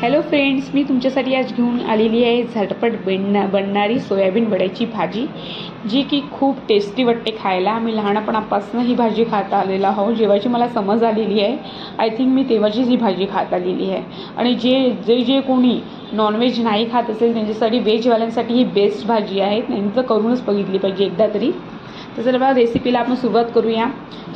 Hello friends, मी तुमच्यासाठी आज घेऊन आलेली आहे झटपट बनणारी सोयाबीन वड्याची भाजी, जी की खूप टेस्टी वाटते खायला। मी लहानपणापासून ही भाजी खात आलेला आहो। जेव्हाची मला समज आलेली आहे, आय थिंक मी तेव्हाचीच ही भाजी खात आलेली आहे। आणि जे कोणी नॉनव्हेज नाही खात असेल त्यांच्यासाठी, व्हेजवाल्यांसाठी ही बेस्ट भाजी आहे। त्यांचं करूनच बघितली पाहिजे एकदा तरी। तर चला रेसिपीला आपण सुरुवात करूया।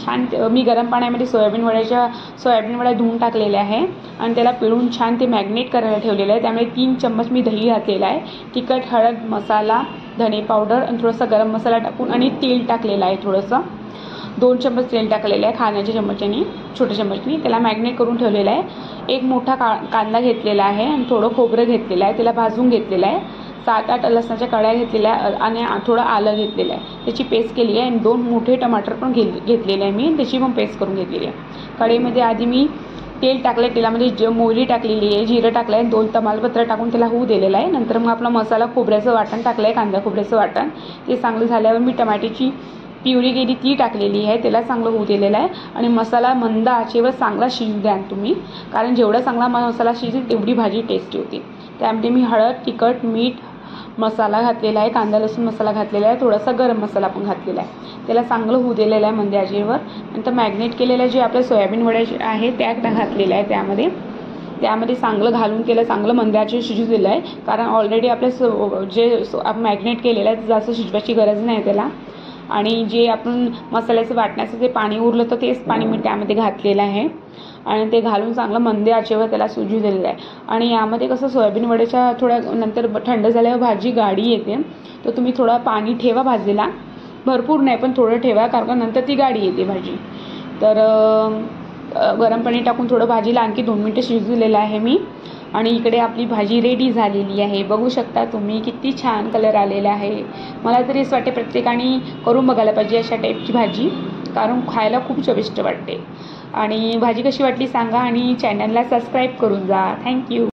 छान मी गरम पाण्यामध्ये सोयाबीन वड्या धुवून टाकलेल्या आहे आणि त्याला पिळून छान ते मॅग्नेट करायला ठेवलेलं आहे। त्यामुळे 3 चम्मच मी दही घातलेला आहे, तिखट, हळद, मसाला, धने पावडर आणि थोडासा गरम मसाला टाकून आणि तेल टाकलेलं आहे। थोडंसं 2 चम्मच तेल टाकलेलं आहे खाण्याच्या चमच्याने, छोट्या चम्मचनी। त्याला मॅग्नेट करून ठेवलेलं आहे। एक मोठा कांदा घेतलेला आहे आणि थोडं खोबरं घेतलेलं आहे, त्याला भाजून घेतलेलं आहे। 7-8 लसणाच्या कळ्या घेतलेल्या आणि थोडं आलं घेतलेलं आहे, त्याची पेस्ट केली आहे। आणि 2 मोठे टमाटर पण घेतलेले आहे मी, त्याची पण पेस्ट करून घेतलेली आहे। कढईमध्ये आधी मी तेल टाकलं, तेलामध्ये मोहरी टाकलेली आहे, जिरं टाकलं आहे, 2 तमालपत्र टाकून त्याला होऊ दिलेलं आहे। नंतर मग आपला मसाला, खोबऱ्याचं वाटण टाकलं आहे, कांदा खोबऱ्याचं वाटण। ते चांगलं झाल्यावर मी टमाट्याची प्युरी केली ती टाकलेली आहे, त्याला चांगलं होऊ दिलेलं आहे। आणि मसाला मंद आचेवर चांगला शिजू द्या तुम्ही, कारण जेवढा चांगला मसाला शिजेल तेवढी भाजी टेस्टी होती। त्यामध्ये मी हळद, तिखट, मीठ, मसाला घातलेला आहे, कांदा लसूण मसाला घातलेला आहे, थोडासा गरम मसाला पण घातलेला आहे। त्याला चांगलं होऊ दिलेलं आहे मंद आचेवर। नंतर मॅग्नेट केलेल्या जे आपल्या सोयाबीन वड्या आहे त्या घातलेल्या आहे त्यामध्ये चांगलं घालून केलं, चांगलं मंद आचेवर शिजू दिलं आहे। कारण ऑलरेडी आपल्या मॅग्नेट केलेलं आहे, जास्त शिजवायची गरज नाही त्याला। आणि जे आपण मसाल्याचं वाटण्याचं जे पाणी उरलं तर तेच पाणी मी त्यामध्ये घातलेलं आहे आणि ते घालून चांगलं मंद आचेवर त्याला शिजू दिलेलं आहे। आणि यामध्ये कसं सोयाबीन वड्याच्या थोड्या नंतर थंड झाल्यावर भाजी गाढी येते, तर तुम्ही थोडा पाणी ठेवा भाजीला, भरपूर नाही पण थोडं ठेवा, कारण नंतर ती गाढी येते भाजी। तर गरम पाणी टाकून थोडं भाजीला आणखी 2 मिनिटं शिजू दिलेलं आहे मी। आणि इकडे आपली भाजी रेडी झालेली आहे, बघू शकता तुम्ही किती छान कलर आलेला आहे। मला तरी असं वाटते प्रत्येकाने करून बघायला पाहिजे अशा टाईपची भाजी, कारण खायला खूप चविष्ट वाटते। आणि भाजी कशी वाटली सांगा आणि चॅनलला सबस्क्राईब करून जा। थँक्यू।